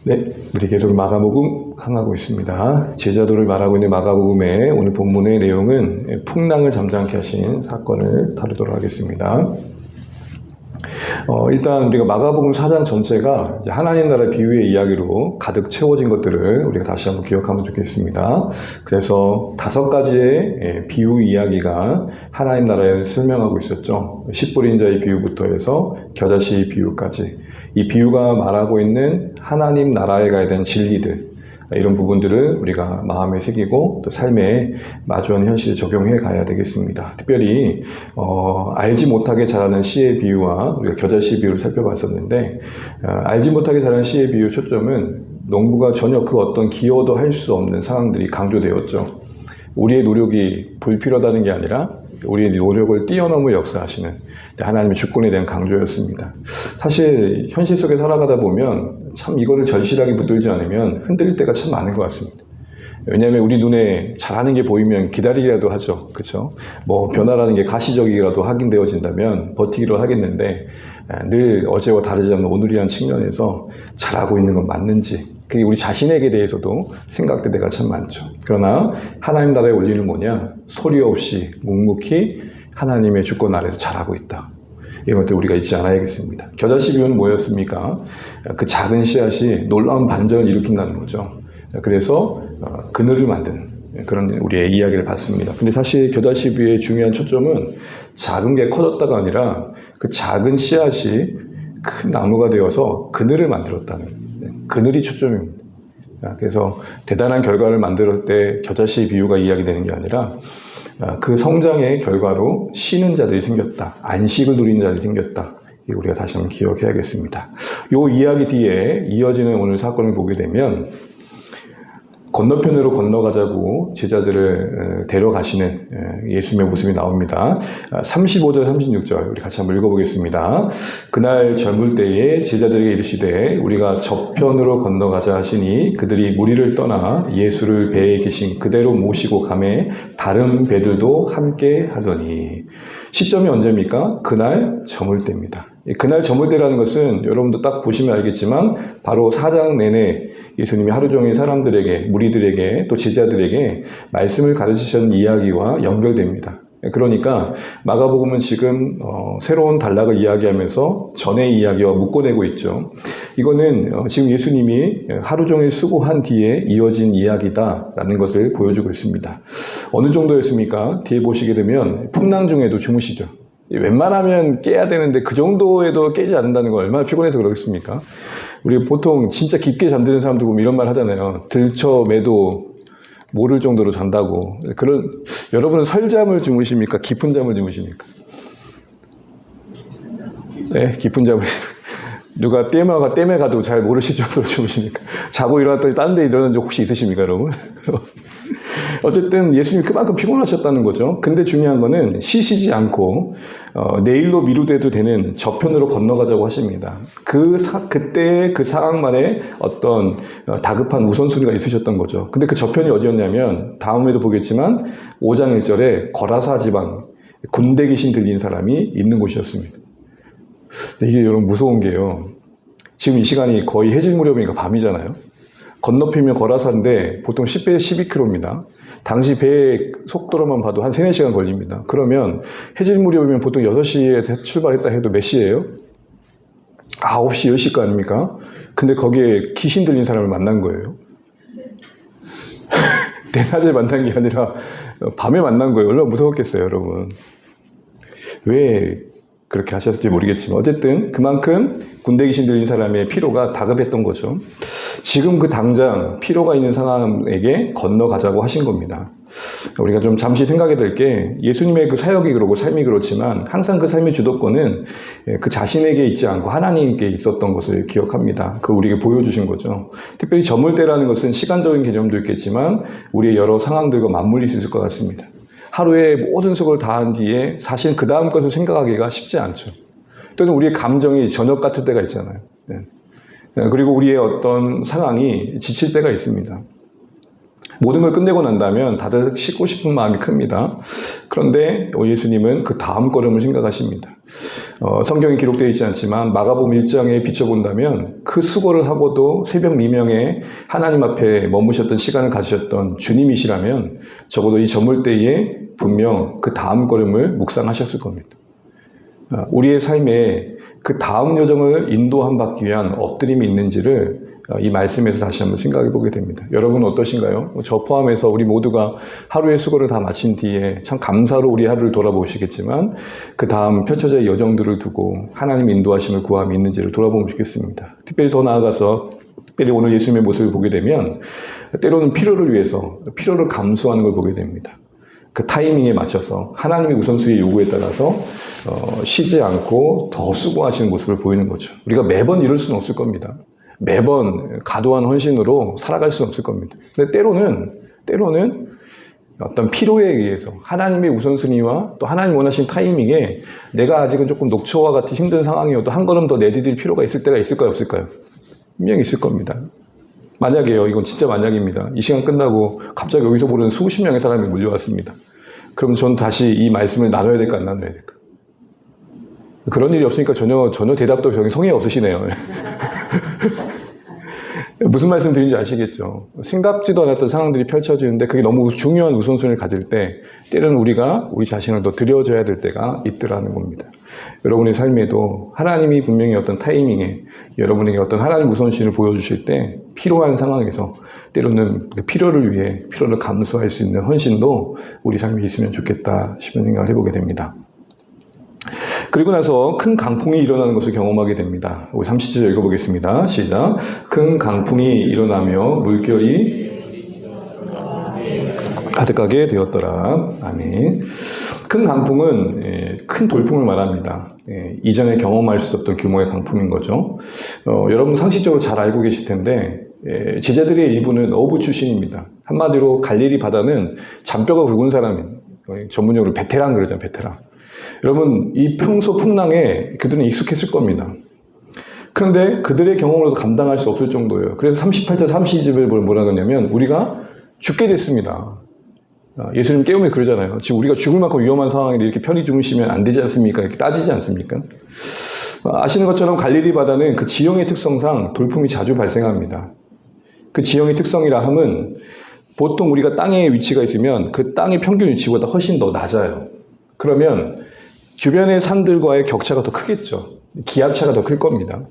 네, 우리 계속 마가복음 강하고 있습니다. 제자도를 말하고 있는 마가복음의 오늘 본문의 내용은 풍랑을 잠잠케 하신 사건을 다루도록 하겠습니다. 일단 우리가 마가복음 4장 전체가 하나님 나라의 비유의 이야기로 가득 채워진 것들을 우리가 다시 한번 기억하면 좋겠습니다. 그래서 5가지의 비유 이야기가 하나님 나라에 설명하고 있었죠. 씨뿌린 자의 비유부터 해서 겨자씨 비유까지. 이 비유가 말하고 있는 하나님 나라에 가야 되는 진리들, 이런 부분들을 우리가 마음에 새기고 또 삶에 마주하는 현실에 적용해 가야 되겠습니다. 특별히 알지 못하게 자라는 씨의 비유와 우리가 겨자씨 비유를 살펴봤었는데, 알지 못하게 자라는 씨의 비유 초점은 농부가 전혀 그 어떤 기여도 할 수 없는 상황들이 강조되었죠. 우리의 노력이 불필요하다는 게 아니라 우리의 노력을 뛰어넘을 역사하시는 하나님의 주권에 대한 강조였습니다. 사실 현실 속에 살아가다 보면 참 이거를 절실하게 붙들지 않으면 흔들릴 때가 참 많은 것 같습니다. 왜냐하면 우리 눈에 잘하는 게 보이면 기다리기라도 하죠. 그렇죠? 뭐 변화라는 게 가시적이라도 확인되어진다면 버티기로 하겠는데, 늘 어제와 다르지 않는 오늘이라는 측면에서 잘하고 있는 건 맞는지, 그게 우리 자신에게 대해서도 생각될 때가 참 많죠. 그러나 하나님 나라의 원리는 뭐냐? 소리 없이 묵묵히 하나님의 주권 아래서 잘하고 있다. 이런 것들 우리가 잊지 않아야겠습니다. 겨자씨 비유는 뭐였습니까? 그 작은 씨앗이 놀라운 반전을 일으킨다는 거죠. 그래서 그늘을 만드는 그런 우리의 이야기를 봤습니다. 근데 사실 겨자씨 비유의 중요한 초점은 작은 게 커졌다가 아니라 그 작은 씨앗이 큰 나무가 되어서 그늘을 만들었다는, 그늘이 초점입니다. 그래서 대단한 결과를 만들었을 때 겨자씨 비유가 이야기되는 게 아니라 그 성장의 결과로 쉬는 자들이 생겼다. 안식을 누리는 자들이 생겼다. 이거 우리가 다시 한번 기억해야겠습니다. 이 이야기 뒤에 이어지는 오늘 사건을 보게 되면 건너편으로 건너가자고 제자들을 데려가시는 예수님의 모습이 나옵니다. 35절, 36절 우리 같이 한번 읽어보겠습니다. 그날 젊을 때에 제자들에게 이르시되 우리가 저편으로 건너가자 하시니 그들이 무리를 떠나 예수를 배에 계신 그대로 모시고 가매 다른 배들도 함께 하더니, 시점이 언제입니까? 그날 저물 때입니다. 그날 저물 때라는 것은 여러분도 딱 보시면 알겠지만 바로 4장 내내 예수님이 하루 종일 사람들에게, 무리들에게, 또 제자들에게 말씀을 가르치셨는 이야기와 연결됩니다. 그러니까 마가복음은 지금 새로운 단락을 이야기하면서 전의 이야기와 묶어내고 있죠. 이거는 지금 예수님이 하루 종일 수고한 뒤에 이어진 이야기다라는 것을 보여주고 있습니다. 어느 정도였습니까? 뒤에 보시게 되면 풍랑 중에도 주무시죠. 웬만하면 깨야 되는데 그 정도에도 깨지 않는다는 건 얼마나 피곤해서 그러겠습니까? 우리 보통 진짜 깊게 잠드는 사람들 보면 이런 말 하잖아요. 들쳐매도 모를 정도로 잔다고. 여러분은 설잠을 주무십니까? 깊은 잠을 주무십니까? 네, 깊은 잠을. 누가 땜에 가도 잘 모르실 정도로 주무십니까? 자고 일어났더니 다른 데 일어난 적 혹시 있으십니까, 여러분? 어쨌든 예수님이 그만큼 피곤하셨다는 거죠. 근데 중요한 거는 쉬시지 않고 내일로 미루돼도 되는 저편으로 건너가자고 하십니다. 그때 그 상황만에 어떤 다급한 우선순위가 있으셨던 거죠. 근데 그 저편이 어디였냐면 다음에도 보겠지만 5장 1절에 거라사 지방 군대 귀신 들린 사람이 있는 곳이었습니다. 이게 여러분 무서운 게요. 지금 이 시간이 거의 해질 무렵이니까 밤이잖아요. 건너편이면 거라사인데 보통 10배 12km입니다. 당시 배의 속도로만 봐도 한 3, 4시간 걸립니다. 그러면 해질 무렵이면 보통 6시에 출발했다 해도 몇 시예요? 9시, 10시 거 아닙니까? 근데 거기에 귀신 들린 사람을 만난 거예요. 대낮에 만난 게 아니라 밤에 만난 거예요. 얼마나 무서웠겠어요, 여러분. 왜 그렇게 하셨을지 모르겠지만 어쨌든 그만큼 군대 귀신 들린 사람의 피로가 다급했던 거죠. 지금 그 당장 피로가 있는 사람에게 건너가자고 하신 겁니다. 우리가 좀 잠시 생각해 될 게, 예수님의 그 사역이 그러고 삶이 그렇지만 항상 그 삶의 주도권은 그 자신에게 있지 않고 하나님께 있었던 것을 기억합니다. 그 우리에게 보여주신 거죠. 특별히 저물 때라는 것은 시간적인 개념도 있겠지만 우리의 여러 상황들과 맞물릴 수 있을 것 같습니다. 하루에 모든 수고를 다한 뒤에 사실 그 다음 것을 생각하기가 쉽지 않죠. 또는 우리의 감정이 저녁 같을 때가 있잖아요. 그리고 우리의 어떤 상황이 지칠 때가 있습니다. 모든 걸 끝내고 난다면 다들 씻고 싶은 마음이 큽니다. 그런데 예수님은 그 다음 걸음을 생각하십니다. 성경에 기록되어 있지 않지만 마가복음 1장에 비춰본다면 그 수고를 하고도 새벽 미명에 하나님 앞에 머무셨던 시간을 가지셨던 주님이시라면 적어도 이 저물때에 분명 그 다음 걸음을 묵상하셨을 겁니다. 우리의 삶에 그 다음 여정을 인도함 받기 위한 엎드림이 있는지를 이 말씀에서 다시 한번 생각해 보게 됩니다. 여러분은 어떠신가요? 저 포함해서 우리 모두가 하루의 수고를 다 마친 뒤에 참 감사로 우리 하루를 돌아보시겠지만 그 다음 펼쳐질 여정들을 두고 하나님 인도하심을 구함이 있는지를 돌아보면 좋겠습니다. 특별히 더 나아가서 특별히 오늘 예수님의 모습을 보게 되면 때로는 필요를 위해서 필요를 감수하는 걸 보게 됩니다. 그 타이밍에 맞춰서 하나님의 우선순위의 요구에 따라서 쉬지 않고 더 수고하시는 모습을 보이는 거죠. 우리가 매번 이럴 수는 없을 겁니다. 매번 과도한 헌신으로 살아갈 수는 없을 겁니다. 근데 때로는 어떤 필요에 의해서 하나님의 우선순위와 또 하나님 원하시는 타이밍에 내가 아직은 조금 녹초와 같은 힘든 상황이어도 한 걸음 더 내디딜 필요가 있을 때가 있을까요, 없을까요? 분명히 있을 겁니다. 만약에요, 이건 진짜 만약입니다. 이 시간 끝나고 갑자기 여기서 보는 수십 명의 사람이 몰려왔습니다. 그럼 전 다시 이 말씀을 나눠야 될까, 안 나눠야 될까? 그런 일이 없으니까 전혀 대답도 병이 성의가 없으시네요. 무슨 말씀 드린지 아시겠죠? 생각지도 않았던 상황들이 펼쳐지는데 그게 너무 중요한 우선순위를 가질 때 때로는 우리가 우리 자신을 더 들여줘야 될 때가 있더라는 겁니다. 여러분의 삶에도 하나님이 분명히 어떤 타이밍에 여러분에게 어떤 하나님 우선순위를 보여주실 때 필요한 상황에서 때로는 필요를 위해 필요를 감수할 수 있는 헌신도 우리 삶에 있으면 좋겠다 싶은 생각을 해보게 됩니다. 그리고 나서 큰 강풍이 일어나는 것을 경험하게 됩니다. 우리 30절 읽어보겠습니다. 시작. 큰 강풍이 일어나며 물결이 가득하게 되었더라. 아멘. 큰 강풍은 큰 돌풍을 말합니다. 이전에 경험할 수 없던 규모의 강풍인 거죠. 여러분 상식적으로 잘 알고 계실 텐데 제자들의 일부는 어부 출신입니다. 한마디로 갈릴리 바다는 잔뼈가 굵은 사람입니다. 전문용어로 베테랑 그러잖아요. 베테랑. 여러분 이 평소 풍랑에 그들은 익숙했을 겁니다. 그런데 그들의 경험으로도 감당할 수 없을 정도예요. 그래서 38절 32절을 뭐라 그러냐면 우리가 죽게 됐습니다. 예수님 깨우면 그러잖아요. 지금 우리가 죽을 만큼 위험한 상황인데 이렇게 편히 주무시면 안 되지 않습니까? 이렇게 따지지 않습니까? 아시는 것처럼 갈릴리 바다는 그 지형의 특성상 돌풍이 자주 발생합니다. 그 지형의 특성이라 함은 보통 우리가 땅에 위치가 있으면 그 땅의 평균 위치보다 훨씬 더 낮아요. 그러면 주변의 산들과의 격차가 더 크겠죠. 기압차가 더 클 겁니다.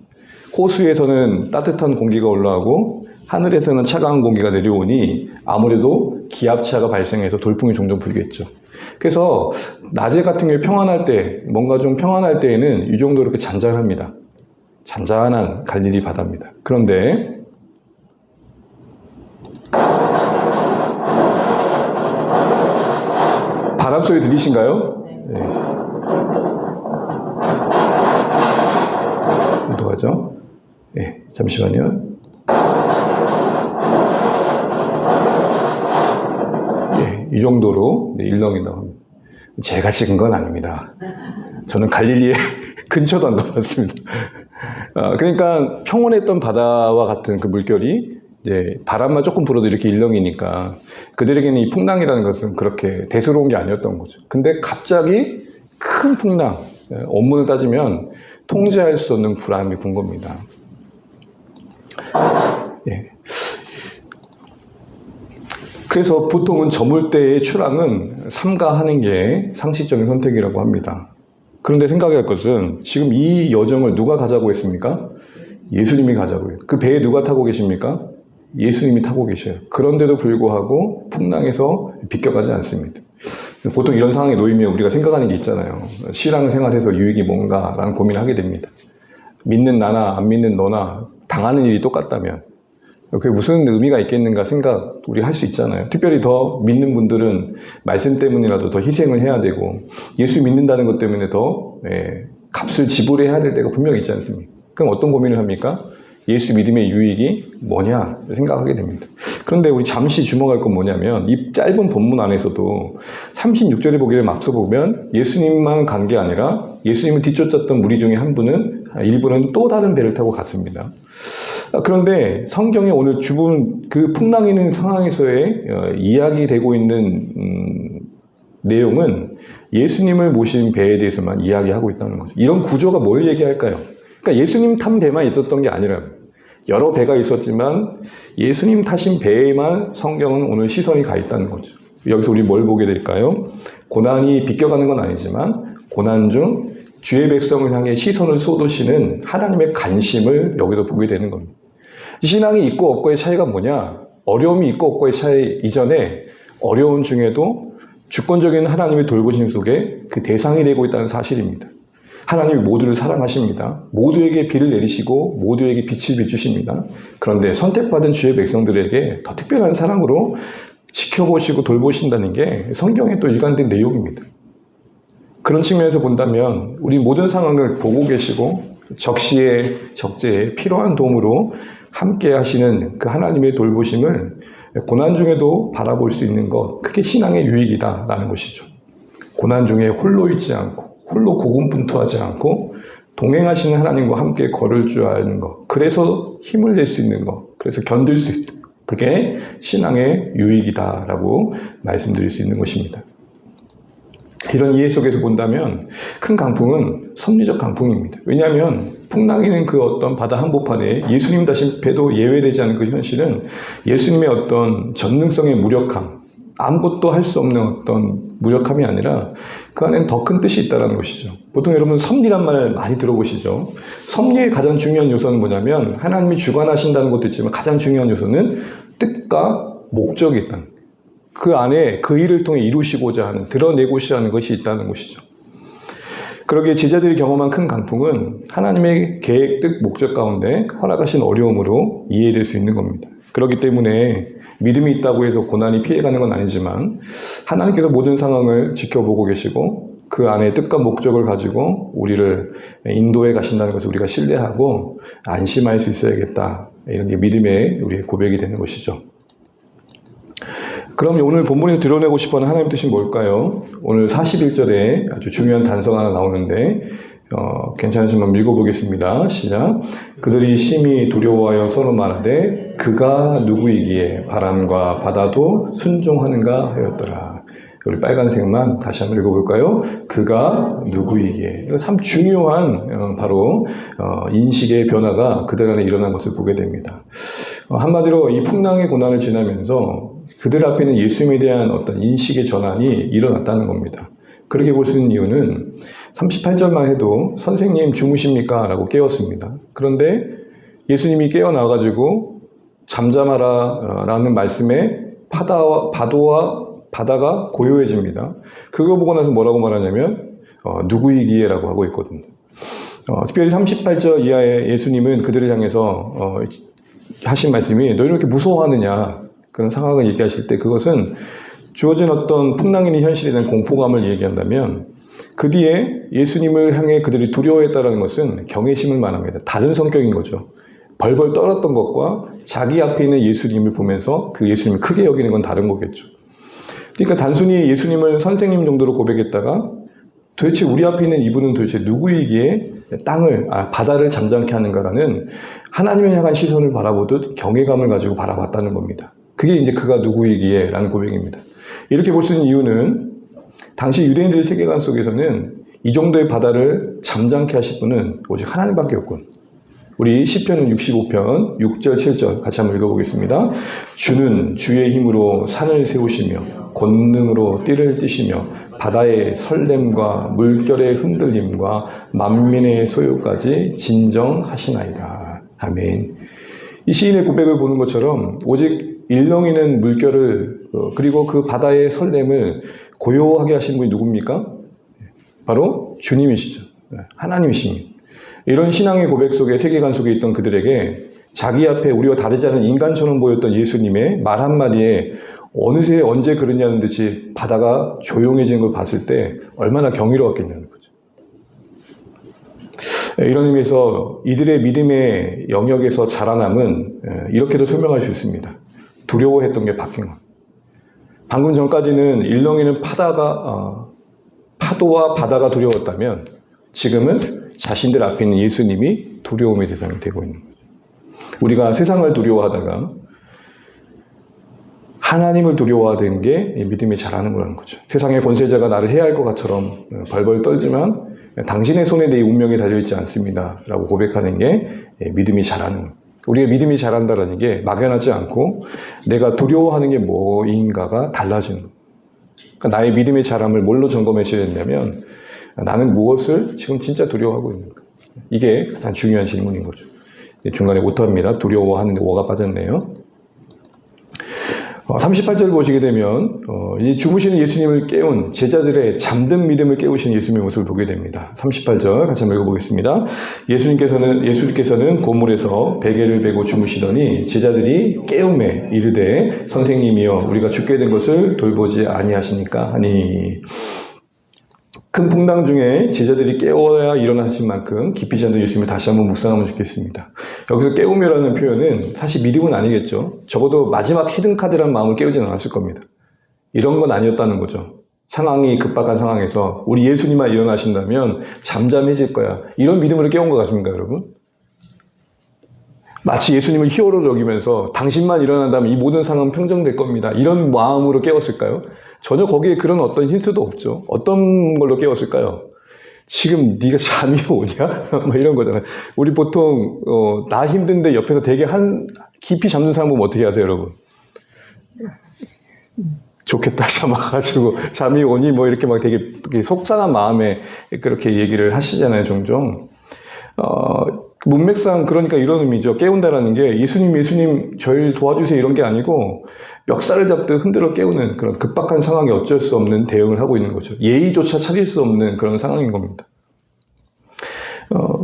호수에서는 따뜻한 공기가 올라오고 하늘에서는 차가운 공기가 내려오니 아무래도 기압차가 발생해서 돌풍이 종종 불겠죠. 그래서 낮에 같은 경우에 평안할 때, 뭔가 좀 평안할 때에는 이 정도로 이렇게 잔잔합니다. 잔잔한 갈릴리 바다입니다. 그런데 바람 소리 들리신가요? 네. 어떡하죠? 네, 잠시만요. 네, 이 정도로 일렁인다고 합니다. 제가 찍은 건 아닙니다. 저는 갈릴리의 근처도 안 가봤습니다. 그러니까 평온했던 바다와 같은 그 물결이 이제 바람만 조금 불어도 이렇게 일렁이니까 그들에게는 이 풍랑이라는 것은 그렇게 대수로운 게 아니었던 거죠. 근데 갑자기 큰 풍랑, 원문을 따지면 통제할 수 없는 불안이 분 겁니다. 예. 그래서 보통은 저물 때의 출항은 삼가하는 게 상식적인 선택이라고 합니다. 그런데 생각할 것은 지금 이 여정을 누가 가자고 했습니까? 예수님이 가자고 해요. 그 배에 누가 타고 계십니까? 예수님이 타고 계셔요. 그런데도 불구하고 풍랑에서 비껴가지 않습니다. 보통 이런 상황에 놓이면 우리가 생각하는 게 있잖아요. 신앙생활에서 유익이 뭔가라는 고민을 하게 됩니다. 믿는 나나 안 믿는 너나 당하는 일이 똑같다면 그게 무슨 의미가 있겠는가 생각 우리 할 수 있잖아요. 특별히 더 믿는 분들은 말씀 때문이라도 더 희생을 해야 되고 예수 믿는다는 것 때문에 더 값을 지불해야 될 때가 분명히 있지 않습니까? 그럼 어떤 고민을 합니까? 예수 믿음의 유익이 뭐냐 생각하게 됩니다. 그런데 우리 잠시 주목할 건 뭐냐면 이 짧은 본문 안에서도 36절에 보기를 앞서 보면 예수님만 간 게 아니라 예수님을 뒤쫓았던 무리 중에 한 분은 일부는 또 다른 배를 타고 갔습니다. 그런데 성경에 오늘 주분 그 풍랑이는 상황에서의 이야기되고 있는 내용은 예수님을 모신 배에 대해서만 이야기하고 있다는 거죠. 이런 구조가 뭘 얘기할까요? 그러니까 예수님 탄 배만 있었던 게 아니라 여러 배가 있었지만 예수님 타신 배에만 성경은 오늘 시선이 가 있다는 거죠. 여기서 우리 뭘 보게 될까요? 고난이 비껴가는 건 아니지만 고난 중 주의 백성을 향해 시선을 쏟으시는 하나님의 관심을 여기도 보게 되는 겁니다. 신앙이 있고 없고의 차이가 뭐냐? 어려움이 있고 없고의 차이 이전에 어려운 중에도 주권적인 하나님의 돌보심 속에 그 대상이 되고 있다는 사실입니다. 하나님이 모두를 사랑하십니다. 모두에게 비를 내리시고 모두에게 빛을 비추십니다. 그런데 선택받은 주의 백성들에게 더 특별한 사랑으로 지켜보시고 돌보신다는 게 성경에 또 일관된 내용입니다. 그런 측면에서 본다면 우리 모든 상황을 보고 계시고 적시에 적재에 필요한 도움으로 함께 하시는 그 하나님의 돌보심을 고난 중에도 바라볼 수 있는 것, 그게 신앙의 유익이다라는 것이죠. 고난 중에 홀로 있지 않고 홀로 고군분투하지 않고 동행하시는 하나님과 함께 걸을 줄 아는 것, 그래서 힘을 낼 수 있는 것, 그래서 견딜 수 있다. 그게 신앙의 유익이다라고 말씀드릴 수 있는 것입니다. 이런 이해 속에서 본다면 큰 강풍은 섭리적 강풍입니다. 왜냐하면 풍랑이는 그 어떤 바다 한복판에 예수님 다신 배도 예외되지 않은 그 현실은 예수님의 어떤 전능성의 무력함, 아무것도 할 수 없는 어떤 무력함이 아니라 그 안에는 더 큰 뜻이 있다는 것이죠. 보통 여러분 섭리란 말 많이 들어보시죠. 섭리의 가장 중요한 요소는 뭐냐면 하나님이 주관하신다는 것도 있지만 가장 중요한 요소는 뜻과 목적이 있다는, 그 안에 그 일을 통해 이루시고자 하는, 드러내고자 하는 것이 있다는 것이죠. 그러기에 제자들이 경험한 큰 강풍은 하나님의 계획, 뜻, 목적 가운데 허락하신 어려움으로 이해될 수 있는 겁니다. 그렇기 때문에 믿음이 있다고 해서 고난이 피해가는 건 아니지만 하나님께서 모든 상황을 지켜보고 계시고 그 안에 뜻과 목적을 가지고 우리를 인도해 가신다는 것을 우리가 신뢰하고 안심할 수 있어야겠다. 이런 게 믿음의 우리의 고백이 되는 것이죠. 그럼 오늘 본문에서 드러내고 싶어하는 하나님 뜻이 뭘까요? 오늘 41절에 아주 중요한 단서가 하나 나오는데 괜찮으시면 읽어보겠습니다. 시작. 그들이 심히 두려워하여 서로 말하되 그가 누구이기에 바람과 바다도 순종하는가 하였더라. 우리 빨간색만 다시 한번 읽어볼까요? 그가 누구이기에. 이거 참 중요한 바로 인식의 변화가 그들 안에 일어난 것을 보게 됩니다. 한마디로 이 풍랑의 고난을 지나면서 그들 앞에는 예수님에 대한 어떤 인식의 전환이 일어났다는 겁니다. 그렇게 볼 수 있는 이유는 38절만 해도 선생님 주무십니까? 라고 깨웠습니다. 그런데 예수님이 깨어나가지고 잠잠하라 라는 말씀에 파도와 바다가 고요해집니다. 그거 보고 나서 뭐라고 말하냐면 누구이기에 라고 하고 있거든요. 특별히 38절 이하의 예수님은 그들을 향해서 하신 말씀이 너희는 이렇게 무서워하느냐 그런 상황을 얘기하실 때 그것은 주어진 어떤 풍랑이 있는 현실에 대한 공포감을 얘기한다면 그 뒤에 예수님을 향해 그들이 두려워했다는 것은 경외심을 말합니다. 다른 성격인 거죠. 벌벌 떨었던 것과 자기 앞에 있는 예수님을 보면서 그 예수님을 크게 여기는 건 다른 거겠죠. 그러니까 단순히 예수님을 선생님 정도로 고백했다가 도대체 우리 앞에 있는 이분은 도대체 누구이기에 바다를 잠잠케 하는가라는 하나님을 향한 시선을 바라보듯 경외감을 가지고 바라봤다는 겁니다. 그게 이제 그가 누구이기에 라는 고백입니다. 이렇게 볼 수 있는 이유는 당시 유대인들의 세계관 속에서는 이 정도의 바다를 잠잠케 하실 분은 오직 하나님밖에 없군. 우리 시편 65편 6절 7절 같이 한번 읽어보겠습니다. 주는 주의 힘으로 산을 세우시며 권능으로 띠를 띠시며 바다의 설렘과 물결의 흔들림과 만민의 소유까지 진정하시나이다. 아멘. 이 시인의 고백을 보는 것처럼 오직 일렁이는 물결을 그리고 그 바다의 설렘을 고요하게 하신 분이 누굽니까? 바로 주님이시죠. 하나님이십니다. 이런 신앙의 고백 속에 세계관 속에 있던 그들에게 자기 앞에 우리와 다르지 않은 인간처럼 보였던 예수님의 말 한마디에 어느새 언제 그러냐는 듯이 바다가 조용해진 걸 봤을 때 얼마나 경이로웠겠냐는 거죠. 이런 의미에서 이들의 믿음의 영역에서 자라남은 이렇게도 설명할 수 있습니다. 두려워했던 게 바뀐 것. 방금 전까지는 일렁이는 파도와 바다가 두려웠다면 지금은 자신들 앞에 있는 예수님이 두려움의 대상이 되고 있는 거죠. 우리가 세상을 두려워하다가 하나님을 두려워하는 게 믿음이 자라는 거라는 거죠. 세상의 권세자가 나를 해할 것 같처럼 벌벌 떨지만 당신의 손에 내 운명이 달려있지 않습니다. 라고 고백하는 게 믿음이 자라는 거예요. 우리가 믿음이 자란다는 게 막연하지 않고 내가 두려워하는 게 뭐인가가 달라지는 거예요. 그러니까 나의 믿음의 자람을 뭘로 점검하셔야 된다면 나는 무엇을 지금 진짜 두려워하고 있는가? 이게 가장 중요한 질문인 거죠. 중간에 오터입니다. 두려워하는데 오가 빠졌네요. 38절 보시게 되면 이 주무시는 예수님을 깨운 제자들의 잠든 믿음을 깨우시는 예수님의 모습을 보게 됩니다. 38절 같이 한번 읽어보겠습니다. 예수님께서는 고물에서 베개를 베고 주무시더니 제자들이 깨움에 이르되 선생님이여 우리가 죽게 된 것을 돌보지 아니하시니까 하니. 큰 풍랑 중에 제자들이 깨워야 일어나신 만큼 깊이 잠든 예수님을 다시 한번 묵상하면 좋겠습니다. 여기서 깨움이라는 표현은 사실 믿음은 아니겠죠. 적어도 마지막 히든카드라는 마음을 깨우지는 않았을 겁니다. 이런 건 아니었다는 거죠. 상황이 급박한 상황에서 우리 예수님만 일어나신다면 잠잠해질 거야. 이런 믿음으로 깨운 것 같습니까, 여러분? 마치 예수님을 히어로로 여기면서 당신만 일어난다면 이 모든 상황은 평정될 겁니다. 이런 마음으로 깨웠을까요? 전혀 거기에 그런 어떤 힌트도 없죠. 어떤 걸로 깨웠을까요? 지금 네가 잠이 오냐? 뭐 이런 거잖아요. 우리 보통 나 힘든데 옆에서 되게 깊이 잠든 사람 보면 어떻게 하세요, 여러분? 좋겠다, 잠아가지고 잠이 오니 뭐 이렇게 막 되게 속상한 마음에 그렇게 얘기를 하시잖아요, 종종. 문맥상 그러니까 이런 의미죠. 깨운다라는 게 예수님 저를 도와주세요 이런 게 아니고 멱살을 잡듯 흔들어 깨우는 그런 급박한 상황에 어쩔 수 없는 대응을 하고 있는 거죠. 예의조차 차릴 수 없는 그런 상황인 겁니다.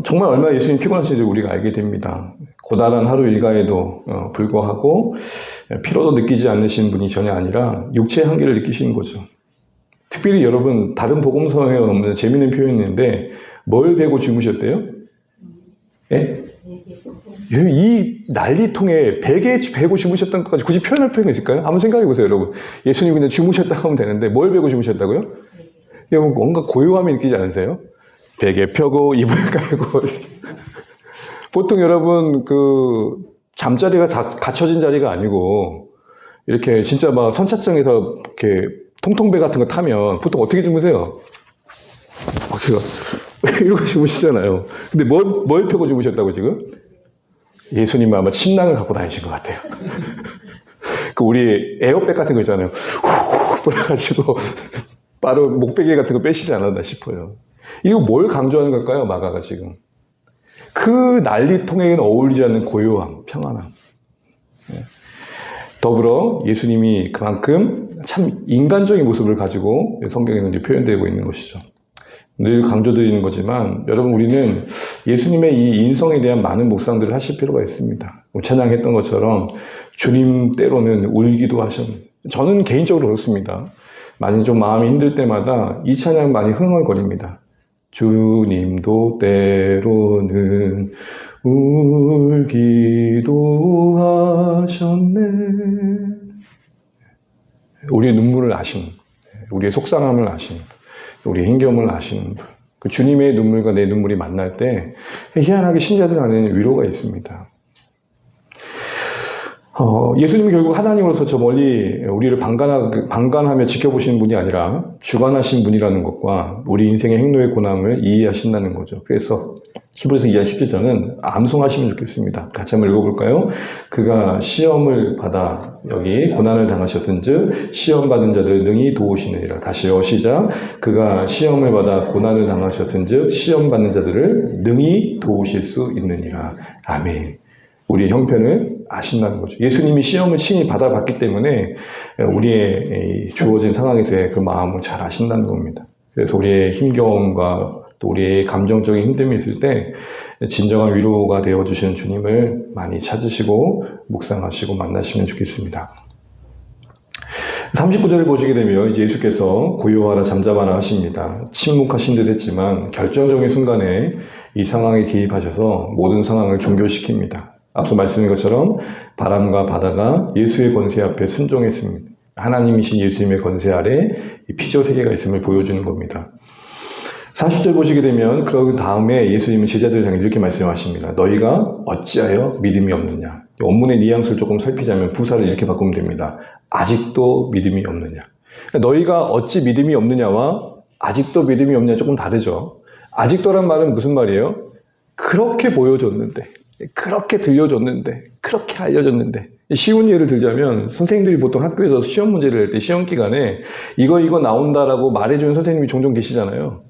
정말 얼마나 예수님 피곤하신지 우리가 알게 됩니다. 고단한 하루 일과에도 불구하고 피로도 느끼지 않으신 분이 전혀 아니라 육체의 한계를 느끼시는 거죠. 특별히 여러분 다른 복음서에 없는 재미있는 표현인데 뭘 베고 주무셨대요? 예? 이 난리통에 베개 베고 주무셨다는 것까지 굳이 표현할 필요가 있을까요? 한번 생각해 보세요, 여러분. 예수님 그냥 주무셨다고 하면 되는데 뭘 베고 주무셨다고요? 여러분 뭔가 고요함이 느끼지 않으세요? 베개 펴고 이불 깔고 보통 여러분 그 잠자리가 갖춰진 자리가 아니고 이렇게 진짜 막 선착장에서 이렇게 통통배 같은 거 타면 보통 어떻게 주무세요? 막 이러고 주무시잖아요. 근데 뭘 펴고 주무셨다고 지금? 예수님은 아마 침낭을 갖고 다니신 것 같아요. 그 우리 에어백 같은 거 있잖아요. 후 불어가지고 바로 목베개 같은 거 빼시지 않았나 싶어요. 이거 뭘 강조하는 걸까요, 마가가 지금? 그 난리통에는 어울리지 않는 고요함, 평안함. 더불어 예수님이 그만큼 참 인간적인 모습을 가지고 성경에는 이제 표현되고 있는 것이죠. 늘 강조드리는 거지만 여러분 우리는 예수님의 이 인성에 대한 많은 묵상들을 하실 필요가 있습니다. 찬양했던 것처럼 주님 때로는 울기도 하셨는데 저는 개인적으로 그렇습니다. 많이 좀 마음이 힘들 때마다 이 찬양 많이 흥얼거립니다. 주님도 때로는 울기도 하셨네. 우리의 눈물을 아시는, 우리의 속상함을 아시는, 우리의 힘겨움을 아시는 분. 그 주님의 눈물과 내 눈물이 만날 때 희한하게 신자들 안에는 위로가 있습니다. 예수님은 결국 하나님으로서 저 멀리 우리를 방관하며 지켜보시는 분이 아니라 주관하신 분이라는 것과 우리 인생의 행로의 고난을 이해하신다는 거죠. 그래서 히브리서 2장 17절은 암송하시면 좋겠습니다. 같이 한번 읽어볼까요? 그가 시험을 받아 여기 고난을 당하셨은즉 시험 받은 자들 능히 도우시느니라. 다시요, 시작. 그가 시험을 받아 고난을 당하셨은즉 시험 받는 자들을 능히 도우실 수 있느니라. 아멘. 우리의 형편을 아신다는 거죠. 예수님이 시험을 친히 받아봤기 때문에 우리의 주어진 상황에서의 그 마음을 잘 아신다는 겁니다. 그래서 우리의 힘겨움과 또 우리의 감정적인 힘듦이 있을 때 진정한 위로가 되어주시는 주님을 많이 찾으시고 묵상하시고 만나시면 좋겠습니다. 39절을 보시게 되면 이제 예수께서 고요하라 잠잠하라 하십니다. 침묵하신 듯 했지만 결정적인 순간에 이 상황에 개입하셔서 모든 상황을 종결시킵니다. 앞서 말씀드린 것처럼 바람과 바다가 예수의 권세 앞에 순종했습니다. 하나님이신 예수님의 권세 아래 이 피조 세계가 있음을 보여주는 겁니다. 40절 보시게 되면 그런 다음에 예수님은 제자들을 향해 이렇게 말씀하십니다. 너희가 어찌하여 믿음이 없느냐. 원문의 뉘앙스를 조금 살피자면 부사를 이렇게 바꾸면 됩니다. 아직도 믿음이 없느냐. 너희가 어찌 믿음이 없느냐와 아직도 믿음이 없느냐 조금 다르죠. 아직도란 말은 무슨 말이에요? 그렇게 보여줬는데, 그렇게 들려줬는데, 그렇게 알려줬는데. 쉬운 예를 들자면 선생님들이 보통 학교에서 시험 문제를 낼 때 시험 기간에 이거 나온다라고 말해주는 선생님이 종종 계시잖아요.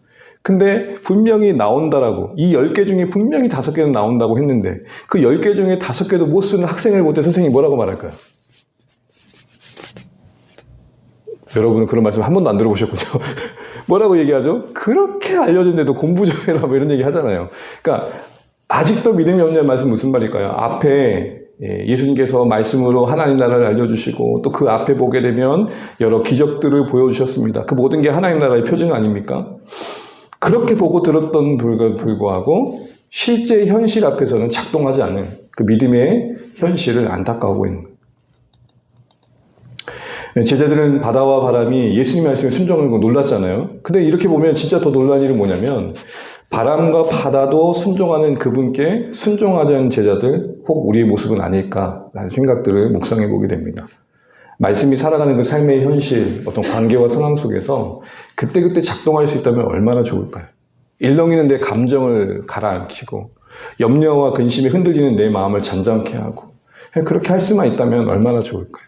근데 분명히 나온다라고, 이 10개 중에 분명히 5개는 나온다고 했는데 그 10개 중에 5개도 못 쓰는 학생을 볼 때 선생님이 뭐라고 말할까요? 여러분은 그런 말씀 한 번도 안 들어보셨군요. 뭐라고 얘기하죠? 그렇게 알려준데도 공부 좀 해라 뭐 이런 얘기 하잖아요. 그러니까 아직도 믿음이 없냐는 말씀 무슨 말일까요? 앞에 예수님께서 말씀으로 하나님 나라를 알려주시고 또 그 앞에 보게 되면 여러 기적들을 보여주셨습니다. 그 모든 게 하나님 나라의 표징 아닙니까? 그렇게 보고 들었던 불구하고 실제 현실 앞에서는 작동하지 않는 그 믿음의 현실을 안타까워하고 있는 거예요. 제자들은 바다와 바람이 예수님 말씀에 순종하는 거 놀랐잖아요. 근데 이렇게 보면 진짜 더 놀란 일은 뭐냐면 바람과 바다도 순종하는 그분께 순종하자는 제자들 혹 우리의 모습은 아닐까라는 생각들을 묵상해 보게 됩니다. 말씀이 살아가는 그 삶의 현실, 어떤 관계와 상황 속에서 그때그때 작동할 수 있다면 얼마나 좋을까요? 일렁이는 내 감정을 가라앉히고 염려와 근심에 흔들리는 내 마음을 잔잔케 하고 그렇게 할 수만 있다면 얼마나 좋을까요?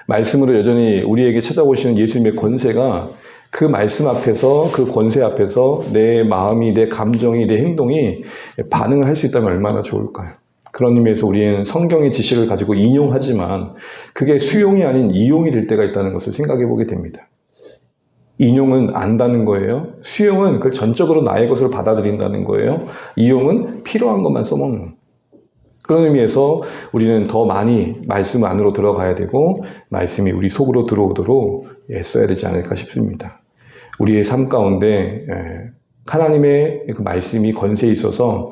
말씀으로 여전히 우리에게 찾아오시는 예수님의 권세가 그 말씀 앞에서, 그 권세 앞에서 내 마음이, 내 감정이, 내 행동이 반응을 할 수 있다면 얼마나 좋을까요? 그런 의미에서 우리는 성경의 지식을 가지고 인용하지만 그게 수용이 아닌 이용이 될 때가 있다는 것을 생각해 보게 됩니다. 인용은 안다는 거예요. 수용은 그걸 전적으로 나의 것을 받아들인다는 거예요. 이용은 필요한 것만 써먹는 거예요. 그런 의미에서 우리는 더 많이 말씀 안으로 들어가야 되고 말씀이 우리 속으로 들어오도록 애써야 되지 않을까 싶습니다. 우리의 삶 가운데 하나님의 그 말씀이 권세에 있어서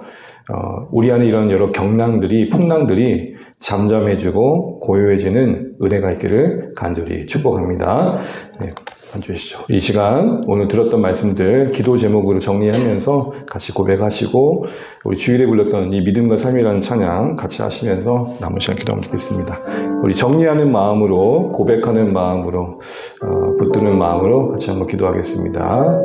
우리 안에 이런 여러 경랑들이, 풍랑들이 잠잠해지고 고요해지는 은혜가 있기를 간절히 축복합니다. 네, 앉으시죠. 이 시간 오늘 들었던 말씀들 기도 제목으로 정리하면서 같이 고백하시고 우리 주일에 불렀던 이 믿음과 삶이라는 찬양 같이 하시면서 남은 시간 기도하면 좋겠습니다. 우리 정리하는 마음으로, 고백하는 마음으로, 붙드는 마음으로 같이 한번 기도하겠습니다.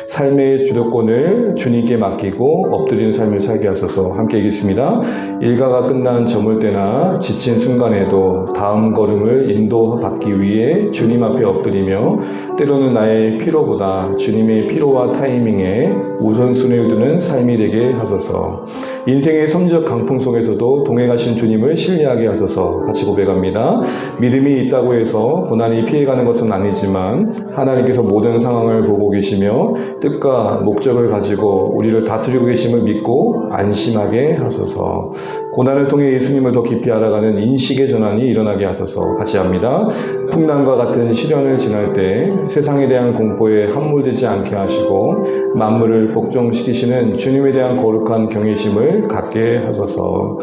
삶의 주도권을 주님께 맡기고 엎드리는 삶을 살게 하소서. 함께 읽겠습니다. 일과가 끝난 저물 때나 지친 순간에도 다음 걸음을 인도받기 위해 주님 앞에 엎드리며 때로는 나의 필요보다 주님의 필요와 타이밍에 우선순위를 두는 삶이 되게 하소서. 인생의 섬적 강풍 속에서도 동행하신 주님을 신뢰하게 하소서. 같이 고백합니다. 믿음이 있다고 해서 고난이 피해가는 것은 아니지만 하나님께서 모든 상황을 보고 계시며 뜻과 목적을 가지고 우리를 다스리고 계심을 믿고 안심하게 하소서. 고난을 통해 예수님을 더 깊이 알아가는 인식의 전환이 일어나게 하소서. 같이 합니다. 풍랑과 같은 시련을 지날 때 세상에 대한 공포에 함몰되지 않게 하시고 만물을 복종시키시는 주님에 대한 거룩한 경외심을 갖게 하소서.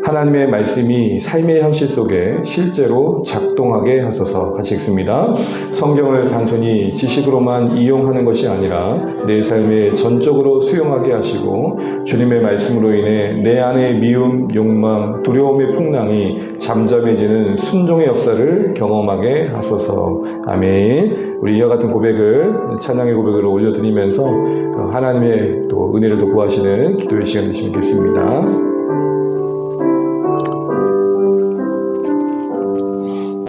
하나님의 말씀이 삶의 현실 속에 실제로 작동하게 하소서. 같이 읽습니다. 성경을 단순히 지식으로만 이용하는 것이 아니라 내 삶에 전적으로 수용하게 하시고 주님의 말씀으로 인해 내 안의 미움, 욕망, 두려움의 풍랑이 잠잠해지는 순종의 역사를 경험하게 하소서. 아멘. 우리 이와 같은 고백을 찬양의 고백으로 올려드리면서 하나님의 또 은혜를 더 구하시는 기도의 시간 되시면 좋겠습니다.